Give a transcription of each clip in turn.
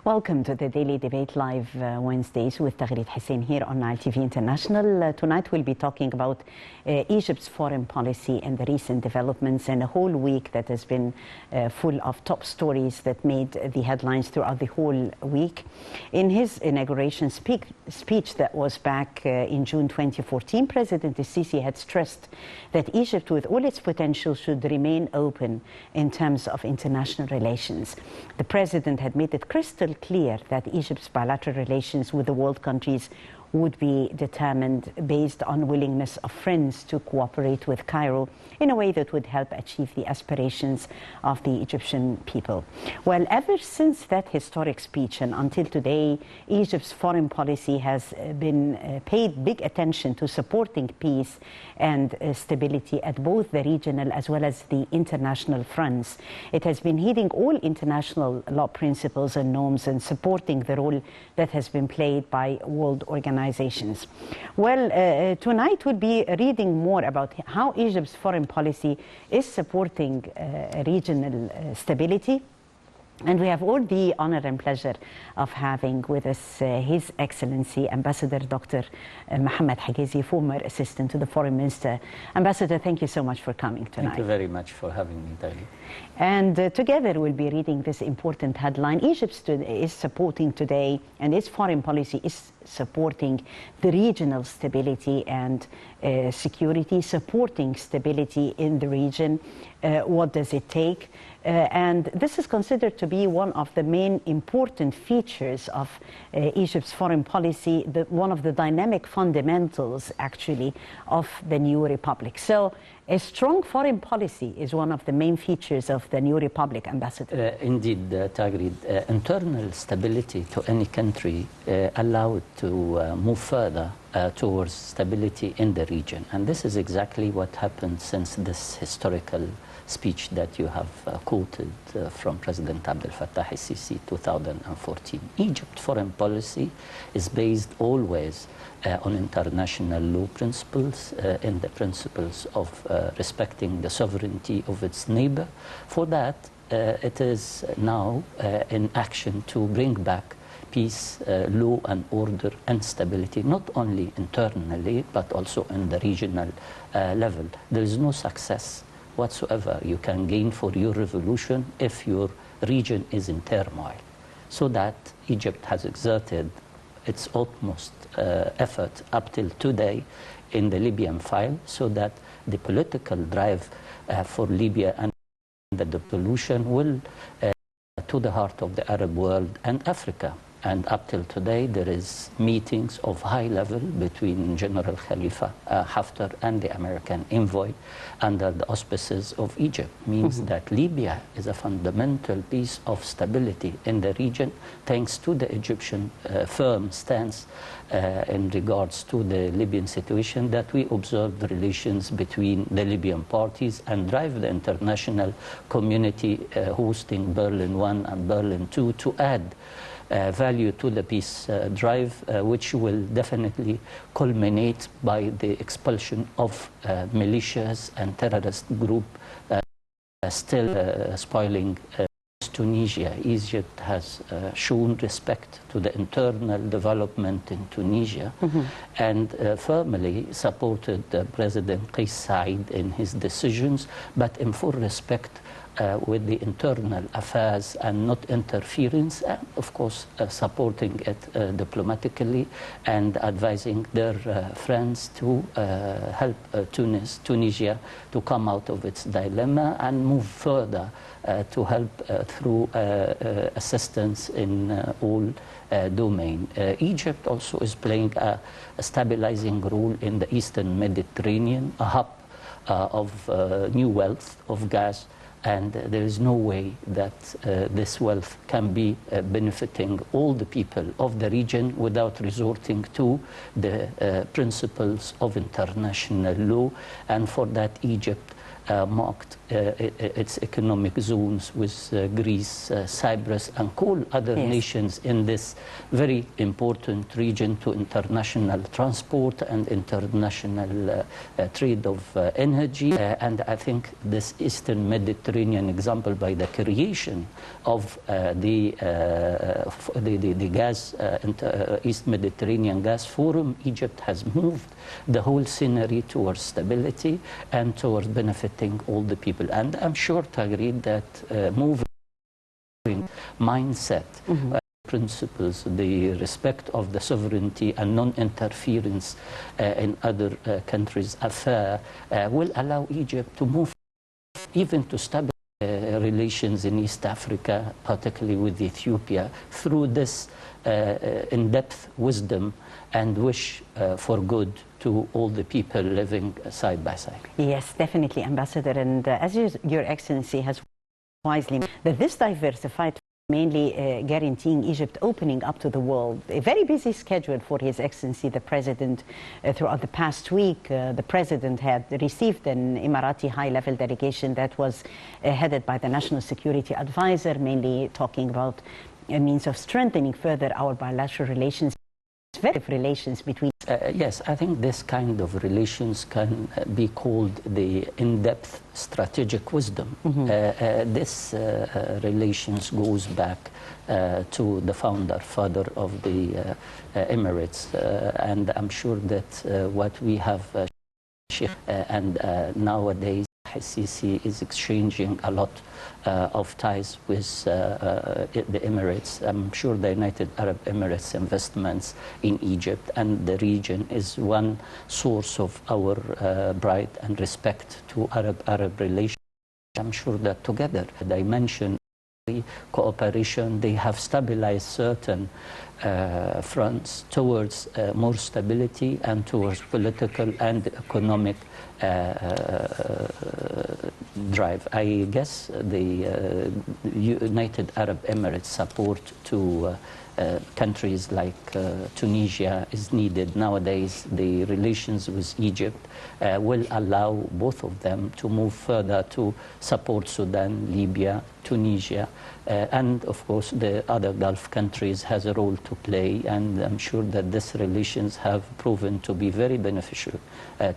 Welcome to the Daily Debate Live Wednesdays with Taghreed Hussein here on Nile TV International. Tonight we'll be talking about Egypt's foreign policy and the recent developments, and a whole week that has been full of top stories that made the headlines throughout the whole week. In his inauguration speech that was back in June 2014, President Sisi had stressed that Egypt, with all its potential, should remain open in terms of international relations. The president had made it crystal clear that Egypt's bilateral relations with the world countries would be determined based on willingness of friends to cooperate with Cairo in a way that would help achieve the aspirations of the Egyptian people. Well, ever since that historic speech and until today, Egypt's foreign policy has been paid big attention to supporting peace and stability at both the regional as well as the international fronts. It has been heeding all international law principles and norms and supporting the role that has been played by world organizations. Well, tonight we'll be reading more about how Egypt's foreign policy is supporting regional stability. And we have all the honor and pleasure of having with us His Excellency Ambassador Dr. Mohamed Hegazy, former assistant to the Foreign Minister. Ambassador, thank you so much for coming tonight. Thank you very much for having me, Daily. And together we'll be reading this important headline. Egypt is supporting today, and its foreign policy is supporting the regional stability and security, supporting stability in the region. What does it take? And this is considered to be one of the main important features of Egypt's foreign policy, one of the dynamic fundamentals, actually, of the new republic. So a strong foreign policy is one of the main features of the new republic, Ambassador. Indeed, Taghreed, internal stability to any country allow it to move further towards stability in the region. And this is exactly what happened since this historical speech that you have quoted from President Abdel Fattah al-Sisi 2014. Egypt's foreign policy is based always on international law principles and the principles of respecting the sovereignty of its neighbor. For that, it is now in action to bring back peace, law and order and stability, not only internally, but also in the regional level. There is no success whatsoever you can gain for your revolution if your region is in turmoil. So that Egypt has exerted its utmost effort up till today in the Libyan file, so that the political drive for Libya and the dissolution will to the heart of the Arab world and Africa. And up till today, there is meetings of high level between General Khalifa Haftar and the American envoy under the auspices of Egypt. Means that Libya is a fundamental piece of stability in the region, thanks to the Egyptian firm stance in regards to the Libyan situation, that we observe the relations between the Libyan parties and drive the international community hosting Berlin I and Berlin II to add value to the peace drive, which will definitely culminate by the expulsion of militias and terrorist group still spoiling Tunisia. Egypt has shown respect to the internal development in Tunisia and firmly supported President Qais Said in his decisions, but in full respect with the internal affairs and not interference, and of course supporting it diplomatically and advising their friends to help Tunisia to come out of its dilemma and move further to help through assistance in all domain. Egypt also is playing a stabilizing role in the Eastern Mediterranean, a hub of new wealth of gas. And there is no way that this wealth can be benefiting all the people of the region without resorting to the principles of international law. And for that, Egypt marked its economic zones with Greece, Cyprus, and all other nations in this very important region to international transport and international trade of energy. And I think this Eastern Mediterranean Mediterranean example by the creation of the East Mediterranean Gas Forum. Egypt has moved the whole scenery towards stability and towards benefiting all the people. And I'm sure, Tagreed, that moving mindset, principles, the respect of the sovereignty and non-interference in other countries' affairs will allow Egypt to move even to stabilize relations in East Africa, particularly with Ethiopia, through this in-depth wisdom and wish for good to all the people living side by side. Yes, definitely, Ambassador. And as Your Excellency has wisely, that this diversified mainly guaranteeing Egypt opening up to the world. A very busy schedule for His Excellency the President. Throughout the past week, the President had received an Emirati high-level delegation that was headed by the National Security Advisor, mainly talking about a means of strengthening further our bilateral relations. Relations between yes, I think this kind of relations can be called the in-depth strategic wisdom. This relations goes back to the father of the Emirates, and I'm sure that what we have and nowadays Hegazy is exchanging a lot of ties with the Emirates. I'm sure the United Arab Emirates investments in Egypt and the region is one source of our pride and respect to Arab relations. I'm sure that together, dimension cooperation, they have stabilized certain fronts towards more stability and towards political and economic drive. I guess the United Arab Emirates support to countries like Tunisia is needed nowadays. The relations with Egypt will allow both of them to move further to support Sudan, Libya, Tunisia, and of course the other Gulf countries has a role to play, and I'm sure that these relations have proven to be very beneficial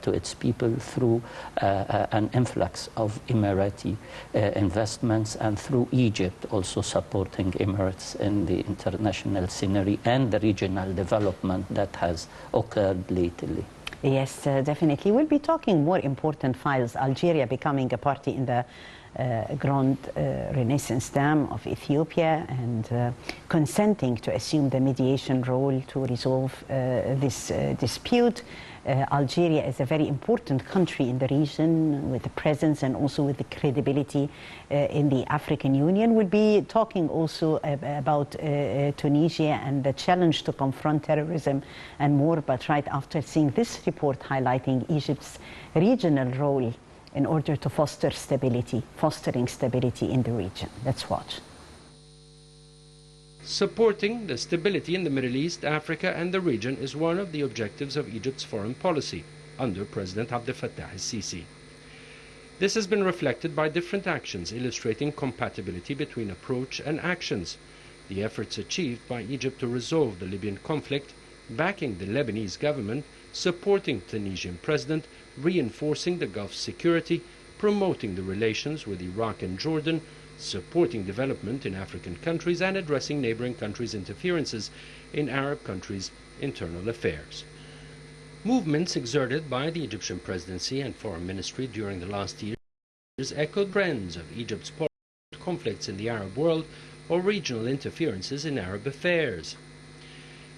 to its people through an influx of Emirati investments and through Egypt also supporting Emirates in the international scenery and the regional development that has occurred lately. Yes, definitely. We'll be talking more important files. Algeria becoming a party in the Grand Renaissance Dam of Ethiopia and consenting to assume the mediation role to resolve this dispute. Algeria is a very important country in the region with the presence and also with the credibility in the African Union. We'll be talking also about Tunisia and the challenge to confront terrorism and more, but right after seeing this report highlighting Egypt's regional role in order to foster stability, fostering stability in the region. Let's watch. Supporting the stability in the Middle East, Africa and the region is one of the objectives of Egypt's foreign policy under President Abdel Fattah el-Sisi. This has been reflected by different actions illustrating compatibility between approach and actions. The efforts achieved by Egypt to resolve the Libyan conflict, backing the Lebanese government, supporting Tunisian president, reinforcing the Gulf's security, promoting the relations with Iraq and Jordan, supporting development in African countries and addressing neighboring countries' interferences in Arab countries' internal affairs. Movements exerted by the Egyptian presidency and foreign ministry during the last years echoed trends of Egypt's conflicts in the Arab world or regional interferences in Arab affairs.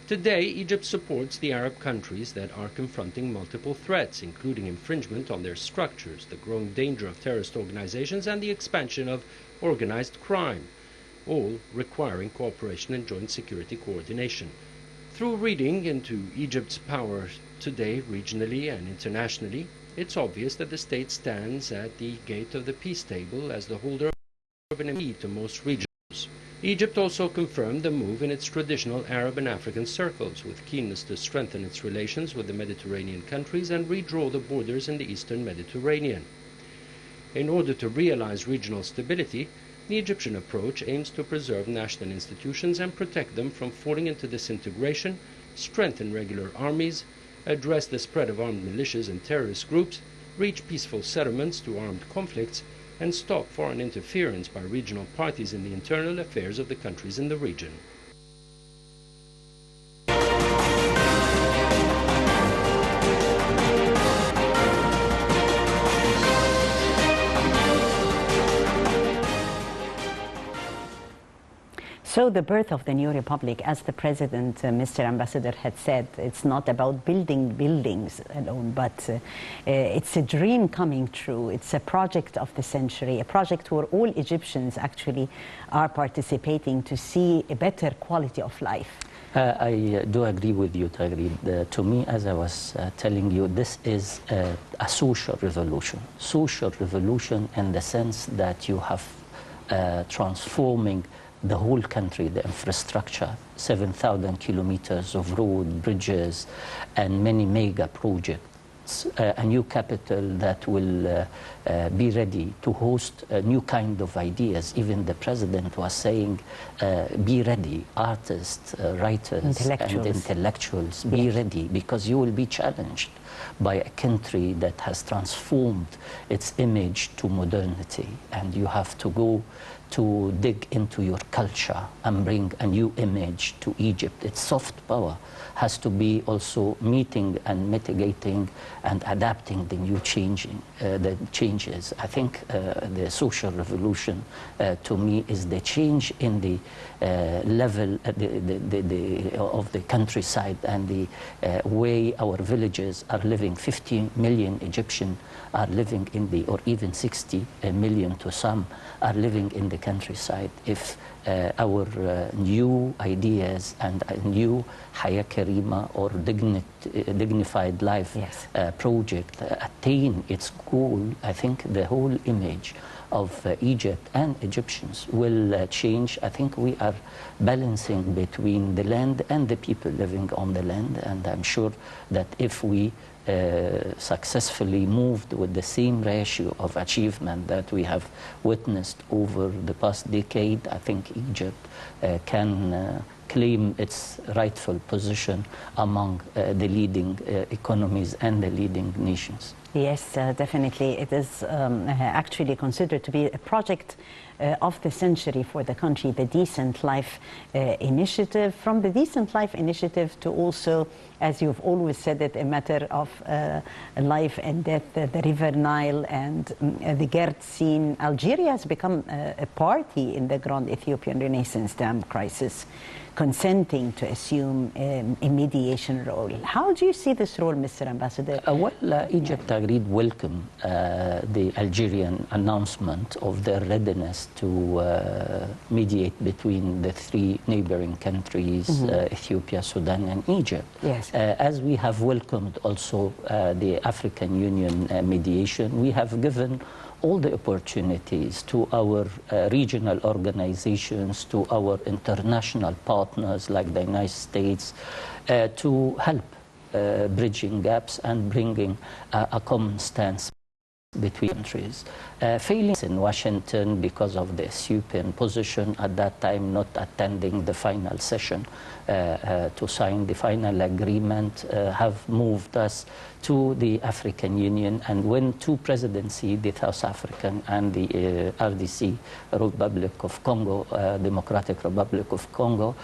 Today, Egypt supports the Arab countries that are confronting multiple threats, including infringement on their structures, the growing danger of terrorist organizations, and the expansion of organized crime, all requiring cooperation and joint security coordination. Through reading into Egypt's power today, regionally and internationally, it's obvious that the state stands at the gate of the peace table as the holder of an key to most regions. Egypt also confirmed the move in its traditional Arab and African circles, with keenness to strengthen its relations with the Mediterranean countries and redraw the borders in the Eastern Mediterranean. In order to realize regional stability, the Egyptian approach aims to preserve national institutions and protect them from falling into disintegration, strengthen regular armies, address the spread of armed militias and terrorist groups, reach peaceful settlements to armed conflicts, and stop foreign interference by regional parties in the internal affairs of the countries in the region. So the birth of the new republic, as the president, Mr. Ambassador, had said, it's not about building buildings alone, but it's a dream coming true. It's a project of the century, a project where all Egyptians actually are participating to see a better quality of life. I do agree with you, Tagreed. To me, as I was telling you, this is a social revolution. Social revolution in the sense that you have transforming the whole country, the infrastructure, 7,000 kilometers of road, bridges, and many mega projects. A new capital that will be ready to host a new kind of ideas. Even the president was saying, be ready, artists, writers, and intellectuals, be ready, because you will be challenged by a country that has transformed its image to modernity, and you have to go to dig into your culture and bring a new image to Egypt. Its soft power has to be also meeting and mitigating and adapting the new changes. I think the social revolution to me is the change in the level of the countryside and the way our villages are living. 50 million Egyptians are living in the, or even 60 million to some, are living in the countryside. If our new ideas and a new Haya Karima or dignified life project attain its goal, I think the whole image of Egypt and Egyptians will change. I think we are balancing between the land and the people living on the land, and I'm sure that if we successfully moved with the same ratio of achievement that we have witnessed over the past decade, I think Egypt can claim its rightful position among the leading economies and the leading nations. Yes, definitely. It is actually considered to be a project of the century for the country, the Decent Life Initiative. From the Decent Life Initiative to also, as you've always said it, a matter of life and death, the River Nile and the Gerd scene. Algeria has become a party in the Grand Ethiopian Renaissance Dam crisis, consenting to assume a mediation role. How do you see this role, Mr. Ambassador? Egypt agreed welcome the Algerian announcement of their readiness to mediate between the three neighboring countries, Ethiopia, Sudan, and Egypt. Yes. As we have welcomed also the African Union mediation, we have given all the opportunities to our regional organizations, to our international partners like the United States, to help bridging gaps and bringing a common stance between countries. Failing in Washington because of the Ethiopian position at that time, not attending the final session to sign the final agreement, have moved us to the African Union. And when two presidencies, the South African and the RDC, Republic of Congo, Democratic Republic of Congo,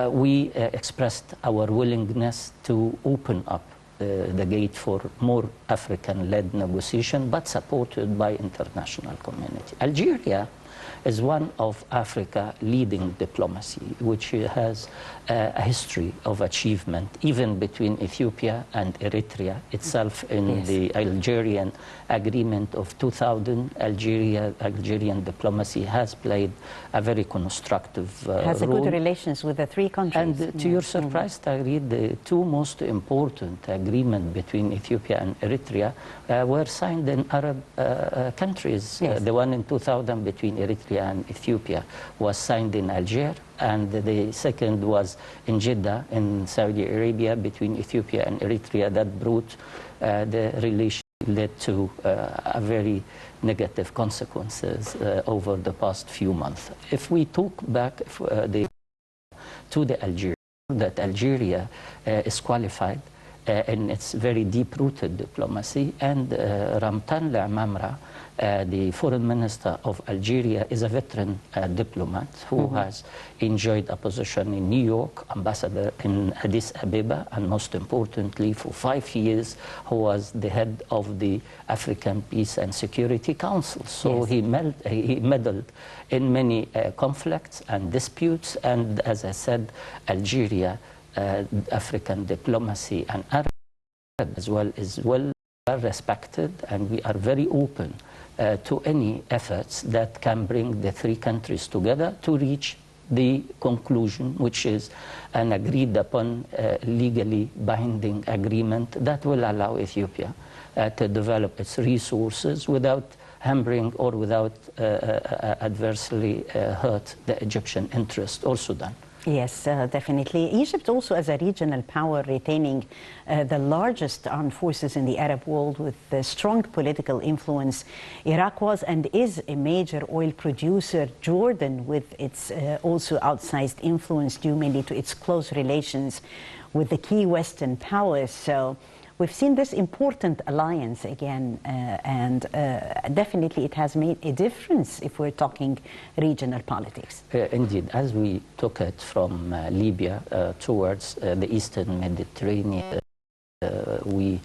we expressed our willingness to open up the gate for more African-led negotiation, but supported by international community. Algeria is one of Africa's leading diplomacy, which has a history of achievement, even between Ethiopia and Eritrea itself. In the Algerian agreement of 2000, Algerian diplomacy has played a very constructive has role. good relations with the three countries. And to your surprise, Tagreed, the two most important agreements between Ethiopia and Eritrea were signed in Arab countries. The one in 2000 between Eritrea and Ethiopia was signed in Algiers, and the second was in Jeddah in Saudi Arabia between Ethiopia and Eritrea. That brought the relation, led to a very negative consequences over the past few months. If we talk back to the Algeria, that Algeria is qualified in its very deep-rooted diplomacy, and Ramtan Lamamra The foreign minister of Algeria is a veteran diplomat who has enjoyed a position in New York, ambassador in Addis Ababa, and most importantly, for 5 years, who was the head of the African Peace and Security Council. So he meddled in many conflicts and disputes, and as I said, Algeria, African diplomacy and Arab as well is well respected, and we are very open to any efforts that can bring the three countries together to reach the conclusion, which is an agreed upon legally binding agreement that will allow Ethiopia to develop its resources without hampering or without adversely hurt the Egyptian interest or Sudan. Yes, definitely. Egypt also, as a regional power, retaining the largest armed forces in the Arab world with strong political influence. Iraq was and is a major oil producer. Jordan, with its also outsized influence due mainly to its close relations with the key Western powers. So we've seen this important alliance again, and definitely it has made a difference if we're talking regional politics. Indeed, as we took it from Libya towards the Eastern Mediterranean, we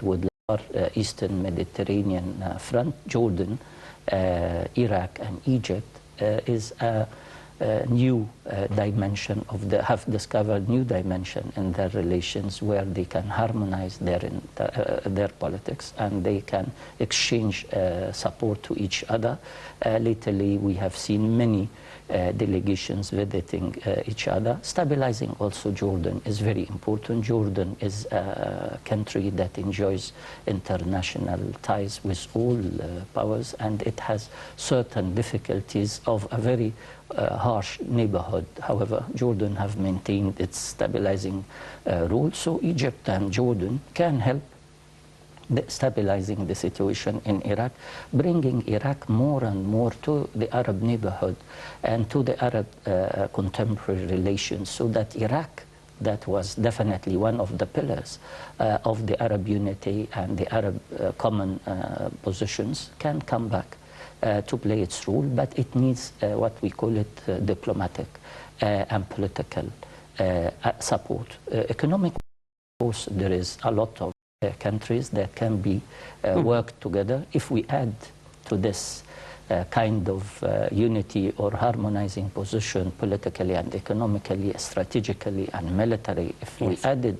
would our Eastern Mediterranean front, Jordan, Iraq and Egypt is a new dimension of have discovered new dimension in their relations where they can harmonize their politics and they can exchange support to each other. Lately, we have seen many delegations visiting each other. Stabilizing also Jordan is very important. Jordan is a country that enjoys international ties with all powers, and it has certain difficulties of a very harsh neighborhood. However, Jordan have maintained its stabilizing role, so Egypt and Jordan can help stabilizing the situation in Iraq, bringing Iraq more and more to the Arab neighborhood and to the Arab contemporary relations, so that Iraq, that was definitely one of the pillars of the Arab unity and the Arab common positions, can come back to play its role, but it needs what we call it diplomatic and political support. Economic, of course, there is a lot of countries that can be worked together. If we add to this kind of unity or harmonizing position politically and economically, strategically and military, if we added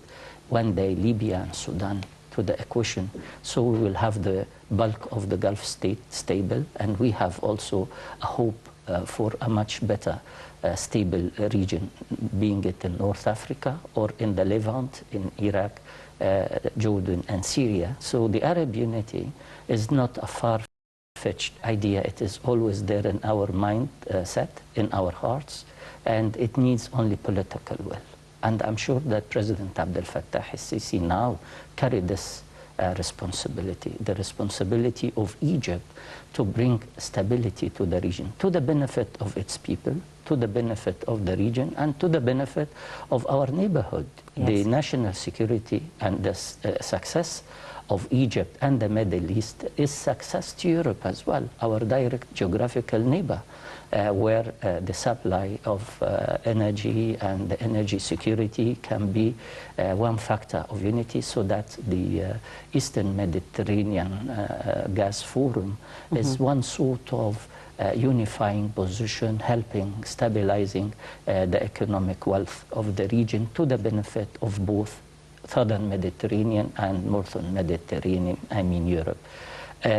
one day Libya and Sudan to the equation, so we will have the bulk of the Gulf state stable, and we have also a hope for a much better stable region, being it in North Africa or in the Levant, in Iraq, Jordan and Syria. So the Arab unity is not a far-fetched idea. It is always there in our mind set, in our hearts, and it needs only political will. And I'm sure that President Abdel Fattah al-Sisi now carry this responsibility, the responsibility of Egypt to bring stability to the region, to the benefit of its people, to the benefit of the region, and to the benefit of our neighborhood. The national security and the success of Egypt and the Middle East is success to Europe as well, our direct geographical neighbor, where the supply of energy and the energy security can be one factor of unity, so that the Eastern Mediterranean Gas Forum is one sort of unifying position, helping stabilizing the economic wealth of the region to the benefit of both Southern Mediterranean and Northern Mediterranean, I mean Europe.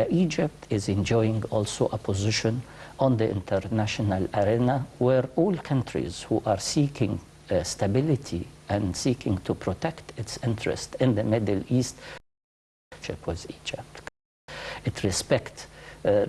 Egypt is enjoying also a position on the international arena where all countries who are seeking stability and seeking to protect its interest in the Middle East with Egypt. It respects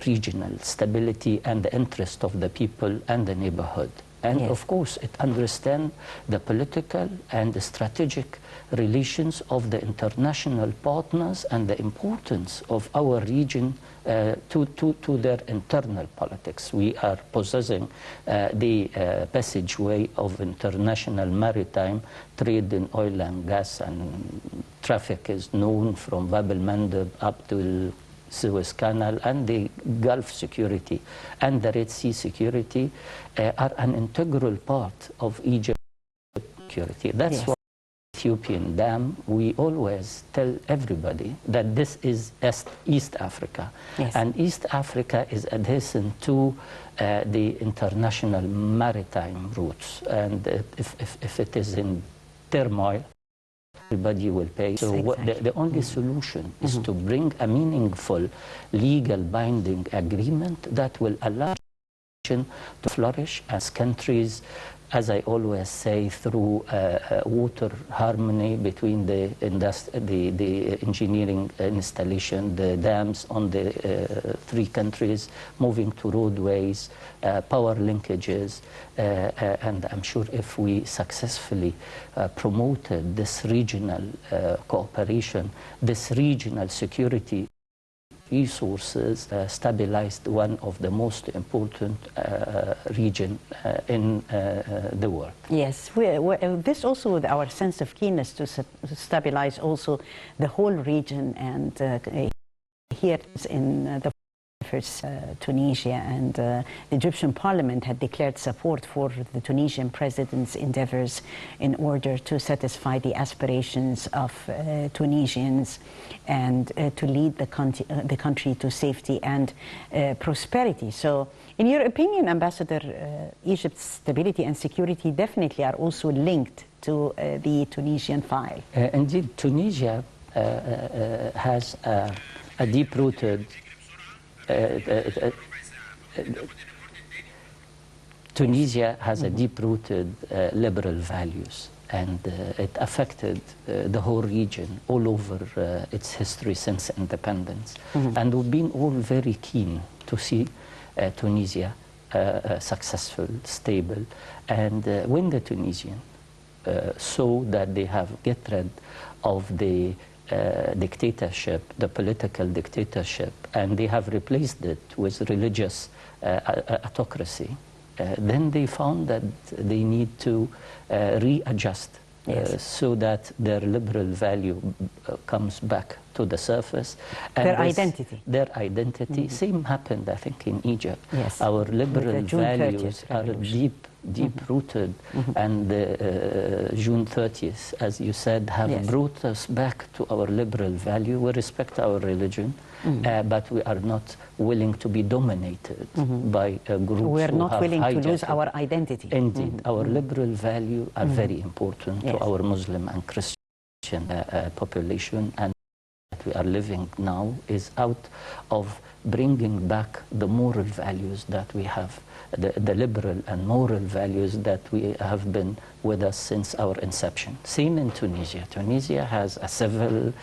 regional stability and the interest of the people and the neighborhood. And of course, it understands the political and the strategic relations of the international partners and the importance of our region to their internal politics. We are possessing the passageway of international maritime trade in oil and gas, and traffic is known from Bab el-Mandeb up to Suez Canal and the Gulf security and the Red Sea security are an integral part of Egypt's security. That's why Ethiopian dam, we always tell everybody that this is East Africa. And East Africa is adjacent to the international maritime routes. And if it is in turmoil, everybody will pay. So the only solution is to bring a meaningful, legal binding agreement that will allow to flourish as countries, as I always say, through water harmony between the engineering installation, the dams on the three countries, moving to roadways, power linkages, and I'm sure if we successfully promoted this regional cooperation, this regional security resources stabilized one of the most important region in the world. Yes, this also with our sense of keenness to stabilize also the whole region, and here in the Tunisia, and the Egyptian parliament had declared support for the Tunisian president's endeavors in order to satisfy the aspirations of Tunisians and to lead the country to safety and prosperity. So, in your opinion, Ambassador, Egypt's stability and security definitely are also linked to the Tunisian file. Indeed, Tunisia has a deep-rooted Tunisia has a deep-rooted liberal values, and it affected the whole region all over its history since independence. And we've been all very keen to see Tunisia successful, stable, and when the Tunisian saw that they have get rid of the dictatorship, the political dictatorship, and they have replaced it with religious autocracy, then they found that they need to readjust so that their liberal value comes back to the surface. And their identity. Same happened, I think, in Egypt. Our liberal values are deep-rooted, and June 30th, as you said, have brought us back to our liberal value. We respect our religion, but we are not willing to be dominated by groups we are who not have willing to lose hijacked our identity. Indeed, our liberal values are very important to our Muslim and Christian population, and what we are living now is out of bringing back the moral values that we have, the liberal and moral values that we have been with us since our inception. Same in Tunisia. Tunisia has a civil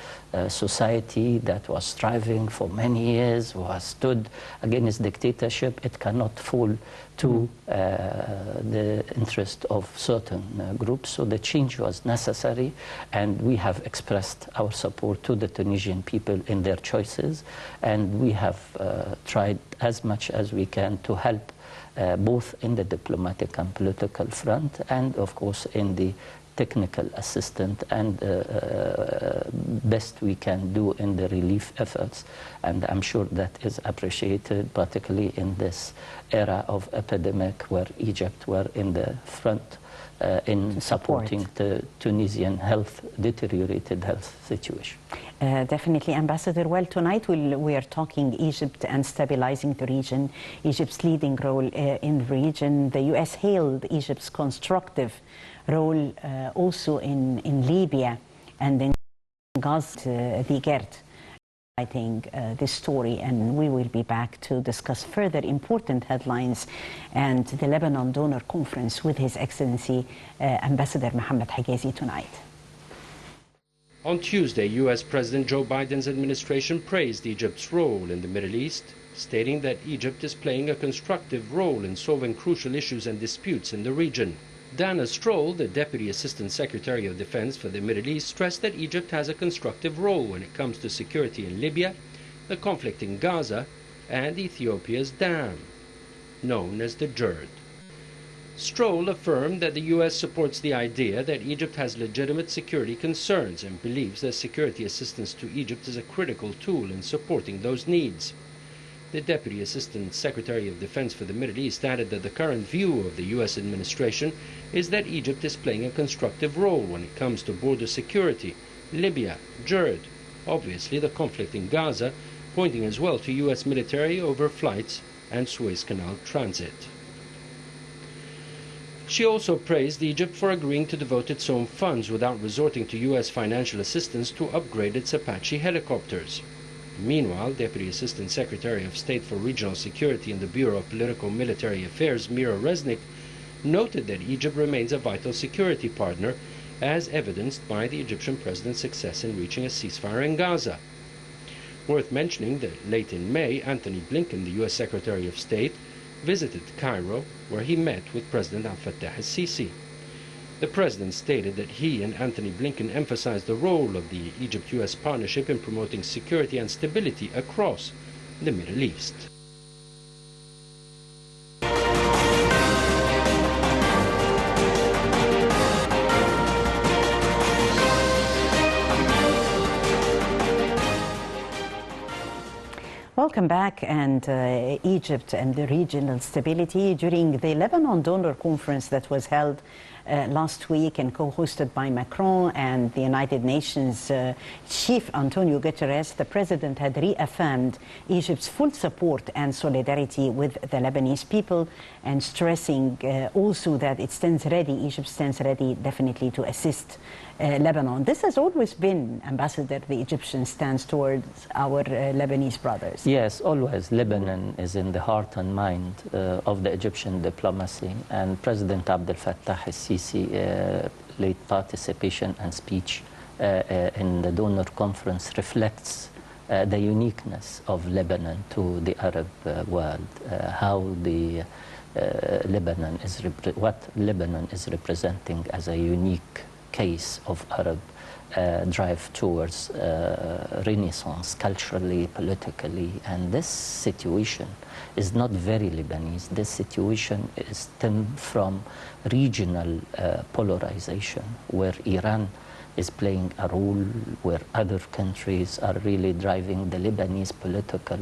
society that was striving for many years, was stood against dictatorship. It cannot fall to the interest of certain groups. So the change was necessary, and we have expressed our support to the Tunisian people in their choices, and we have tried as much as we can to help both in the diplomatic and political front, and of course in the technical assistance and best we can do in the relief efforts. And I'm sure that is appreciated, particularly in this era of epidemic where Egypt were in the front in supporting the Tunisian deteriorated health situation. Definitely, Ambassador. Well, tonight we are talking Egypt and stabilizing the region, Egypt's leading role in the region. The U.S. hailed Egypt's constructive role also in Libya and in Gaza, the Gert. I think this story, and we will be back to discuss further important headlines and the Lebanon Donor Conference with His Excellency Ambassador Mohamed Hegazy tonight. On Tuesday, U.S. President Joe Biden's administration praised Egypt's role in the Middle East, stating that Egypt is playing a constructive role in solving crucial issues and disputes in the region. Dana Stroll, the Deputy Assistant Secretary of Defense for the Middle East, stressed that Egypt has a constructive role when it comes to security in Libya, the conflict in Gaza, and Ethiopia's dam, known as the Jerd. Stroll affirmed that the U.S. supports the idea that Egypt has legitimate security concerns and believes that security assistance to Egypt is a critical tool in supporting those needs. The Deputy Assistant Secretary of Defense for the Middle East added that the current view of the U.S. administration is that Egypt is playing a constructive role when it comes to border security, Libya, Jordan, obviously the conflict in Gaza, pointing as well to U.S. military over flights and Suez Canal transit. She also praised Egypt for agreeing to devote its own funds without resorting to U.S. financial assistance to upgrade its Apache helicopters. Meanwhile, Deputy Assistant Secretary of State for Regional Security in the Bureau of Political Military Affairs, Mira Resnick, noted that Egypt remains a vital security partner, as evidenced by the Egyptian president's success in reaching a ceasefire in Gaza. Worth mentioning that late in May, Antony Blinken, the U.S. Secretary of State, visited Cairo, where he met with President Fattah al-Sisi. The president stated that he and Antony Blinken emphasized the role of the Egypt-U.S. partnership in promoting security and stability across the Middle East. Welcome back. And Egypt and the regional stability during the Lebanon donor conference that was held last week and co-hosted by Macron and the United Nations Chief Antonio Guterres, the president had reaffirmed Egypt's full support and solidarity with the Lebanese people, and stressing also that it stands ready, Egypt stands ready definitely to assist Lebanon. This has always been, Ambassador, the Egyptian stance towards our Lebanese brothers. Yes, always. Lebanon is in the heart and mind of the Egyptian diplomacy, and President Abdel Fattah al-Sisi late participation and speech in the donor conference reflects the uniqueness of Lebanon to the Arab world, how the what Lebanon is representing as a unique case of Arab drive towards renaissance culturally, politically. And this situation is not very Lebanese. This situation stems from regional polarization, where Iran is playing a role, where other countries are really driving the Lebanese political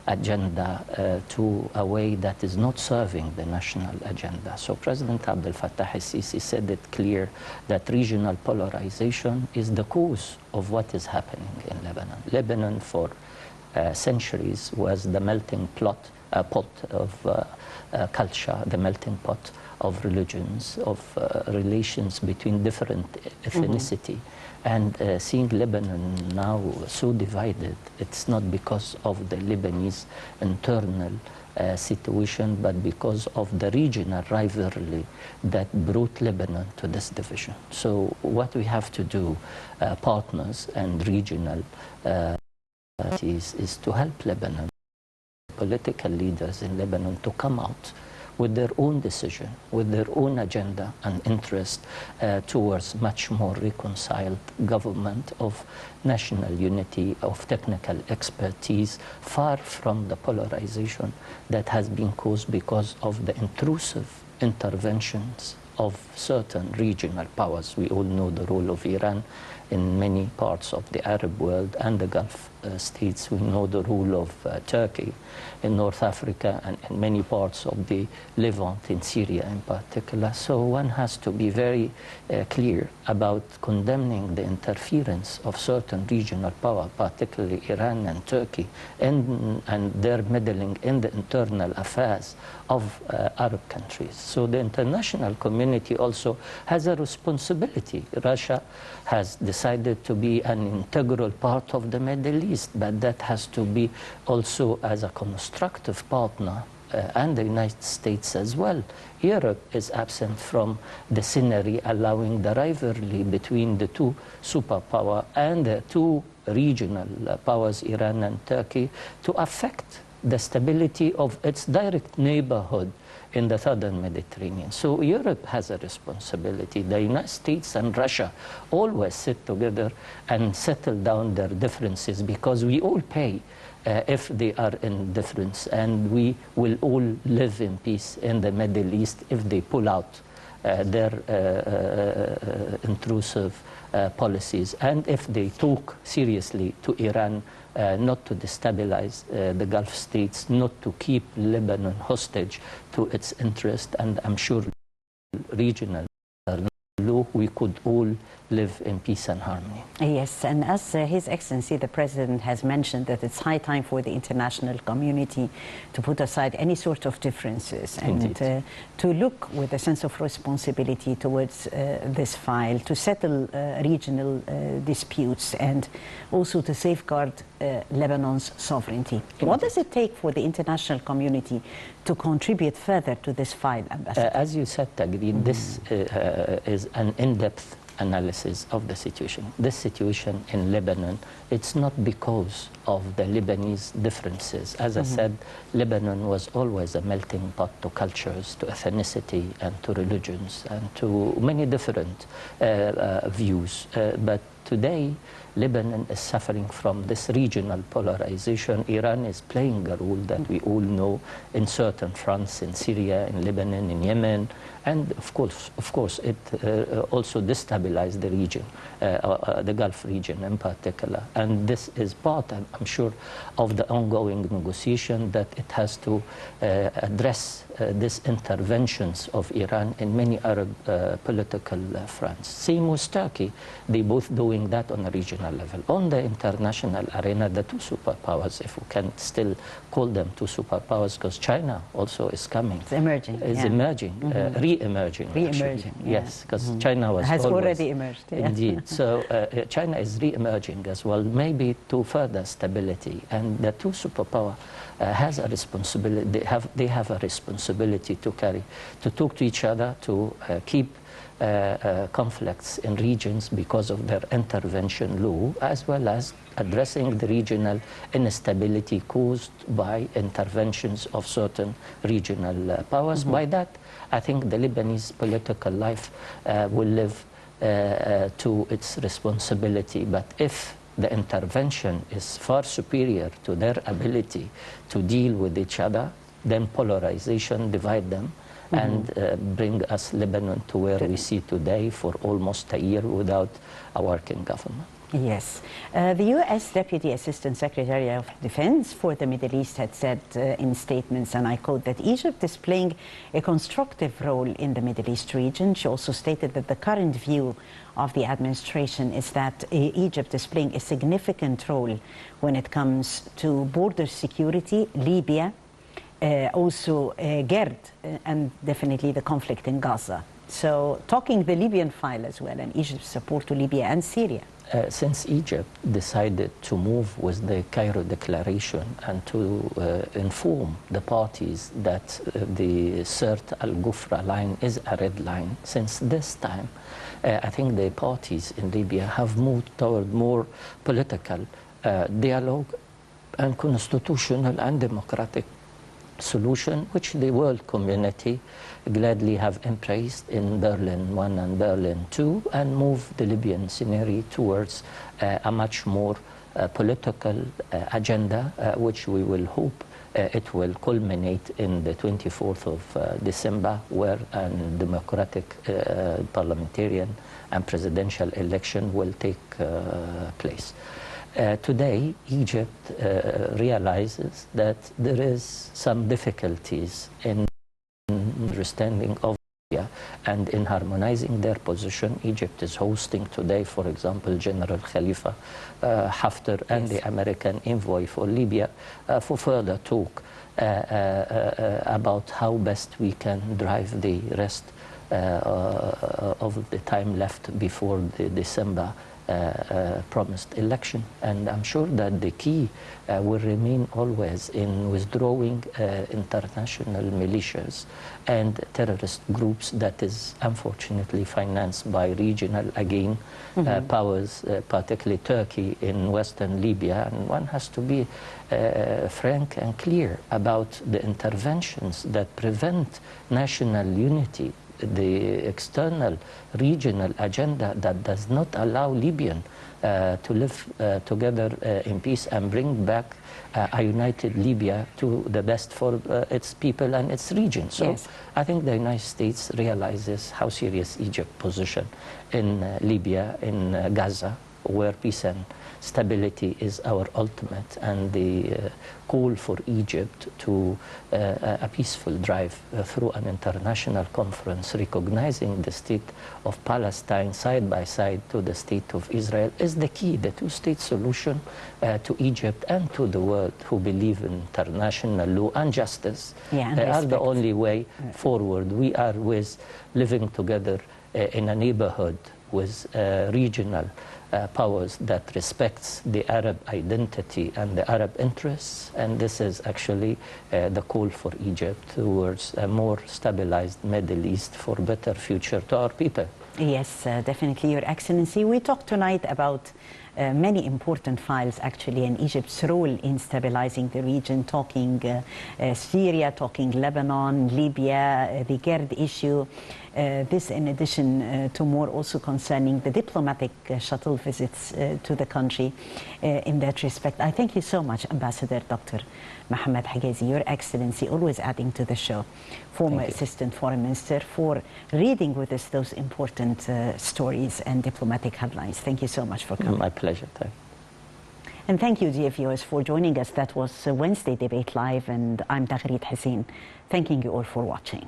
agenda to a way that is not serving the national agenda. So President Abdel Fattah al-Sisi said it clear that regional polarization is the cause of what is happening in Lebanon. Lebanon for centuries was the melting pot of culture, the melting pot of religions, of relations between different ethnicity. And seeing Lebanon now so divided, it's not because of the Lebanese internal situation, but because of the regional rivalry that brought Lebanon to this division. So what we have to do, partners and regional is to help Lebanon, political leaders in Lebanon, to come out with their own decision, with their own agenda and interest towards much more reconciled government of national unity, of technical expertise, far from the polarization that has been caused because of the intrusive interventions of certain regional powers. We all know the role of Iran in many parts of the Arab world and the Gulf states. We know the role of Turkey in North Africa and in many parts of the Levant, in Syria in particular. So one has to be very clear about condemning the interference of certain regional power, particularly Iran and Turkey, and their meddling in the internal affairs of Arab countries. So the international community also has a responsibility. Russia has decided to be an integral part of the Middle East, but that has to be also as a constructive partner, and the United States as well. Europe is absent from the scenery, allowing the rivalry between the two superpowers and the two regional powers, Iran and Turkey, to affect the stability of its direct neighborhood in the southern Mediterranean. So Europe has a responsibility. The United States and Russia always sit together and settle down their differences, because we all pay if they are in difference, and we will all live in peace in the Middle East if they pull out their intrusive policies, and if they talk seriously to Iran not to destabilize the Gulf states, not to keep Lebanon hostage to its interest, and I'm sure regional law, we could all live in peace and harmony. Yes, and as His Excellency the President has mentioned, that it's high time for the international community to put aside any sort of differences and to look with a sense of responsibility towards this file, to settle regional disputes and also to safeguard Lebanon's sovereignty. What does it take for the international community to contribute further to this file, Ambassador? As you said, Tagreed, this is an in-depth analysis of the situation. This situation in Lebanon, it's not because of the Lebanese differences. As I said, Lebanon was always a melting pot to cultures, to ethnicity, and to religions, and to many different views. But today, Lebanon is suffering from this regional polarization. Iran is playing a role that we all know in certain fronts, in Syria, in Lebanon, in Yemen, and of course, it also destabilized the region, the Gulf region in particular. And this is part, I'm sure, of the ongoing negotiation that it has to address these interventions of Iran in many Arab political fronts. Same with Turkey, they both doing that on a regional level. On the international arena, the two superpowers, if we can still call them two superpowers, because China also is coming. It's emerging. Is emerging, re-emerging. Re-emerging, yes, because China was has always, already emerged. Yeah. Indeed. So China is re-emerging as well, maybe to further stability. And the two superpowers has a responsibility. They have a responsibility to carry, to talk to each other, to keep conflicts in regions because of their intervention law, as well as addressing the regional instability caused by interventions of certain regional powers. By that, I think the Lebanese political life will live to its responsibility. But if the intervention is far superior to their ability to deal with each other, then polarization divide them and bring us Lebanon to where we see today for almost a year without a working government. Yes. The U.S. Deputy Assistant Secretary of Defense for the Middle East had said in statements, and I quote, that Egypt is playing a constructive role in the Middle East region. She also stated that the current view of the administration is that Egypt is playing a significant role when it comes to border security, Libya, also GERD, and definitely the conflict in Gaza. So talking the Libyan file as well, and Egypt's support to Libya and Syria. Since Egypt decided to move with the Cairo Declaration and to inform the parties that the Sirte al-Ghufra line is a red line, since this time, I think the parties in Libya have moved toward more political dialogue and constitutional and democratic solution, which the world community gladly have embraced in Berlin I and Berlin II, and move the Libyan scenario towards a much more political agenda, which we will hope it will culminate in the 24th of December, where a democratic parliamentarian and presidential election will take place. Today, Egypt realizes that there is some difficulties in understanding of Libya and in harmonizing their position. Egypt is hosting today, for example, General Khalifa Haftar and the American envoy for Libya for further talk about how best we can drive the rest of the time left before the December promised election. And I'm sure that the key will remain always in withdrawing international militias and terrorist groups that is unfortunately financed by regional, again, powers, particularly Turkey in western Libya. And one has to be frank and clear about the interventions that prevent national unity, the external regional agenda that does not allow Libyan to live together in peace and bring back a united Libya to the best for its people and its region. So yes. I think the United States realizes how serious Egypt's position in Libya, in Gaza, where peace and stability is our ultimate, and the call for Egypt to a peaceful drive through an international conference recognizing the state of Palestine side by side to the state of Israel is the key. The two-state solution to Egypt and to the world who believe in international law and justice are the only way forward. We are living together in a neighborhood with regional powers that respects the Arab identity and the Arab interests, and this is actually the call for Egypt towards a more stabilized Middle East for better future to our people. Yes, definitely, Your Excellency. We talked tonight about many important files actually in Egypt's role in stabilizing the region, talking Syria, talking Lebanon, Libya, the Gerd issue. This in addition to more also concerning the diplomatic shuttle visits to the country in that respect. I thank you so much, Ambassador Dr. Mohamed Hegazy, Your Excellency, always adding to the show, former Assistant Foreign Minister, for reading with us those important stories and diplomatic headlines. Thank you so much for coming. My pleasure. Thank you. And thank you, dear viewers, for joining us. That was Wednesday Debate Live, and I'm Taghreed Hussein, thanking you all for watching.